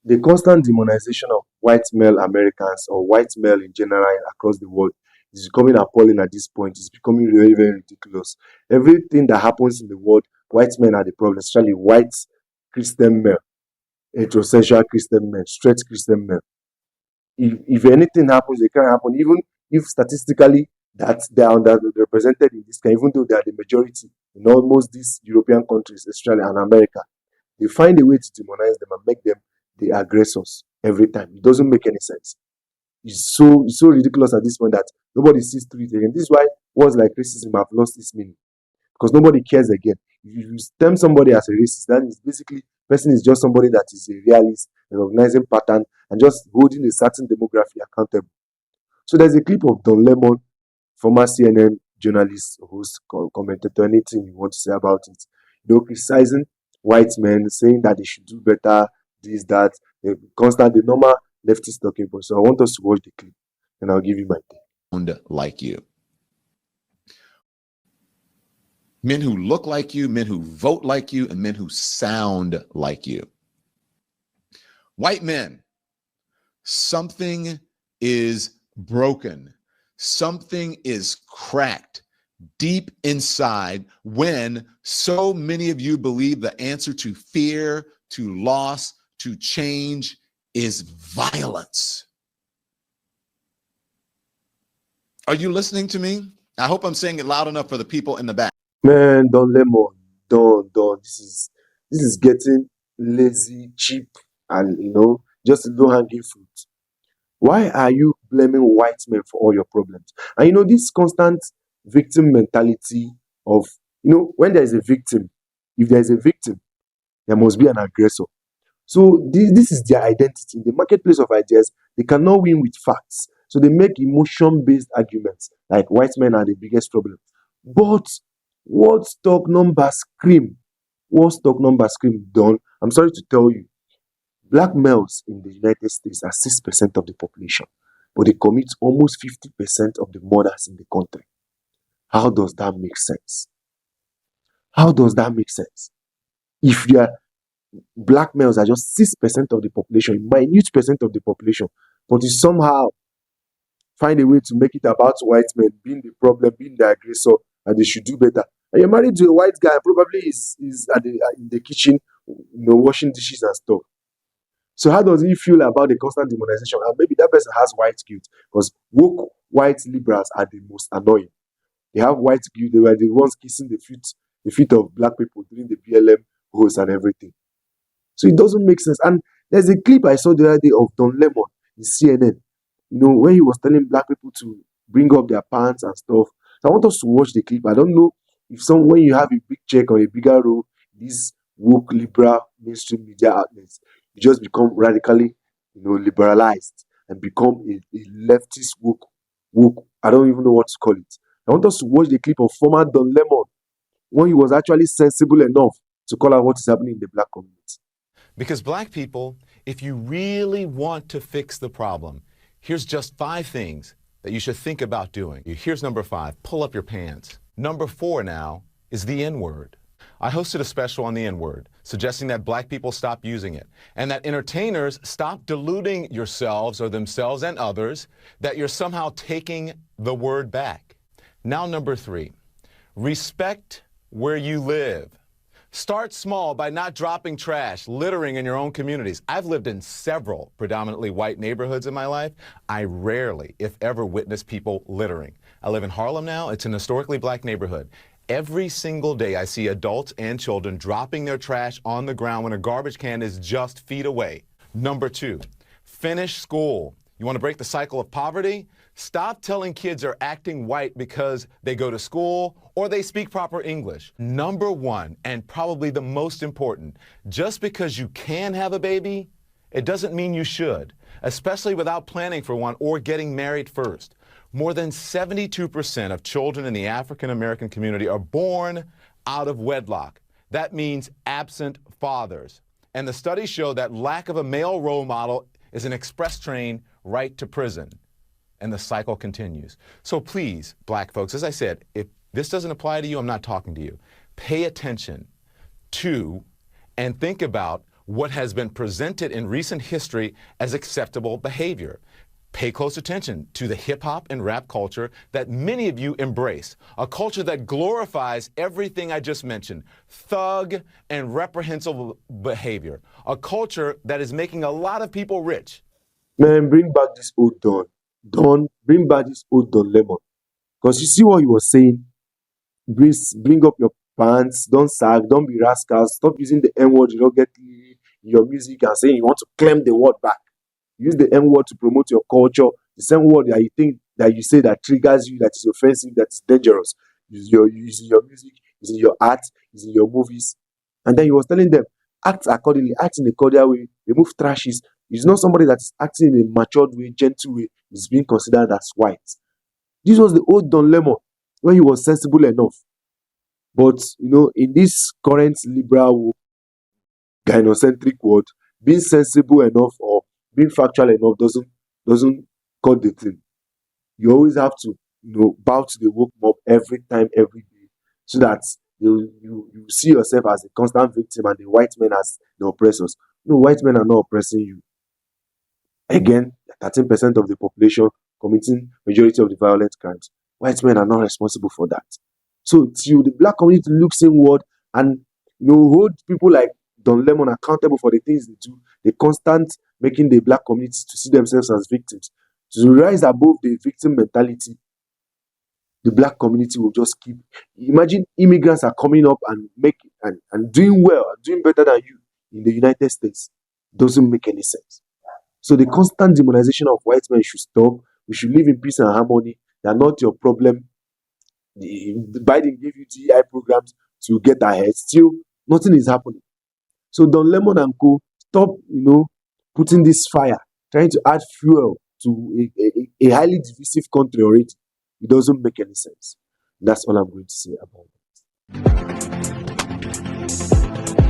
the constant demonization of white male Americans or white male in general across the world is becoming appalling at this point. It's becoming really, very ridiculous. Everything that happens in the world, white men are the problem, especially white Christian men, heterosexual Christian men, straight Christian men. If anything happens, it can happen, even if statistically that they are underrepresented in this, even though they are the majority in almost these European countries, Australia and America. They find a way to demonize them and make them the aggressors every time. It doesn't make any sense. It's so ridiculous at this point that nobody sees through it again. This is why words like racism have lost its meaning, because nobody cares again. If you term somebody as a racist, that is basically person is just somebody that is a realist, recognizing pattern, and just holding a certain demography accountable. So there's a clip of Don Lemon, former CNN journalist, host, commentator, anything you want to say about it. Criticizing white men, saying that they should do better, this, that, the normal leftist talking point. So I want us to watch the clip, and I'll give you my take. Like you. Men who look like you, men who vote like you, and men who sound like you. White men, something is broken. Something is cracked deep inside when so many of you believe the answer to fear, to loss, to change is violence. Are you listening to me? I hope I'm saying it loud enough for the people in the back. Man, Don Lemon, Don. This is getting lazy, cheap, and just low hanging fruit. Why are you blaming white men for all your problems? And this constant victim mentality of when there is a victim, if there is a victim, there must be an aggressor. So this is their identity. In the marketplace of ideas, they cannot win with facts. So they make emotion-based arguments like white men are the biggest problem. But what stock numbers scream? What stock numbers scream, Don? I'm sorry to tell you, black males in the United States are 6% of the population, but they commit almost 50% of the murders in the country. How does that make sense? How does that make sense? If black males are just 6% of the population, minute percent of the population, but you somehow find a way to make it about white men being the problem, being the aggressor, and they should do better. And you're married to a white guy, probably is in the kitchen, washing dishes and stuff. So how does he feel about the constant demonization? And maybe that person has white guilt, because woke white liberals are the most annoying. They have white guilt. They were the ones kissing the feet of black people during the BLM hosts and everything. So it doesn't make sense. And there's a clip I saw the other day of Don Lemon in CNN, when he was telling black people to bring up their pants and stuff. So I want us to watch the clip. I don't know if when you have a big check or a bigger role, these woke liberal mainstream media outlets, you just become radically, liberalized and become a leftist woke. I don't even know what to call it. I want us to watch the clip of former Don Lemon when he was actually sensible enough to call out what is happening in the black community. Because black people, if you really want to fix the problem, here's just 5 things that you should think about doing. Here's number 5, pull up your pants. Number 4 now is the N-word. I hosted a special on the N-word, suggesting that black people stop using it, and that entertainers stop deluding yourselves or themselves and others that you're somehow taking the word back. Now number 3, respect where you live. Start small by not dropping trash, littering in your own communities. I've lived in several predominantly white neighborhoods in my life. I rarely, if ever, witness people littering. I live in Harlem now. It's an historically black neighborhood. Every single day I see adults and children dropping their trash on the ground when a garbage can is just feet away. Number 2, finish school. You want to break the cycle of poverty? Stop telling kids are acting white because they go to school or they speak proper English. Number 1, and probably the most important, just because you can have a baby, it doesn't mean you should, especially without planning for one or getting married first. More than 72% of children in the African American community are born out of wedlock. That means absent fathers. And the studies show that lack of a male role model is an express train right to prison. And the cycle continues. So please, black folks, as I said, if this doesn't apply to you, I'm not talking to you. Pay attention to and think about what has been presented in recent history as acceptable behavior. Pay close attention to the hip hop and rap culture that many of you embrace, a culture that glorifies everything I just mentioned, thug and reprehensible behavior, a culture that is making a lot of people rich. Man, bring back this old Don. Don, bring back this old Don Lemon. Because you see what he was saying? Bring up your pants, don't sag, don't be rascals, stop using the N word you don't get in your music and saying you want to claim the word back. Use the N word to promote your culture, the same word that you think that you say that triggers you, that is offensive, that is dangerous. Use in your music, use in your art, use in your movies. And then he was telling them, act accordingly, act in a cordial way, remove trashes. It's not somebody that is acting in a matured way, gentle way, is being considered as white. This was the old Don Lemon when he was sensible enough. But in this current liberal gynocentric world, being sensible enough or being factual enough doesn't cut the thing. You always have to bow to the woke mob every time, every day, so that you see yourself as a constant victim and the white men as the oppressors. No, white men are not oppressing you. Again, 13% of the population committing majority of the violent crimes. White men are not responsible for that. So till the black community looks inward and hold people like Don Lemon accountable for the things they do, the constant making the black community to see themselves as victims, to rise above the victim mentality, the black community will just keep. Imagine immigrants are coming up and doing well, doing better than you in the United States. Doesn't make any sense. So the constant demonization of white men should stop. We should live in peace and harmony. They are not your problem. Biden gave you GI programs to get ahead. Still, nothing is happening. So Don Lemon and Co. Stop, putting this fire, trying to add fuel to a highly divisive country already. It doesn't make any sense. That's all I'm going to say about it.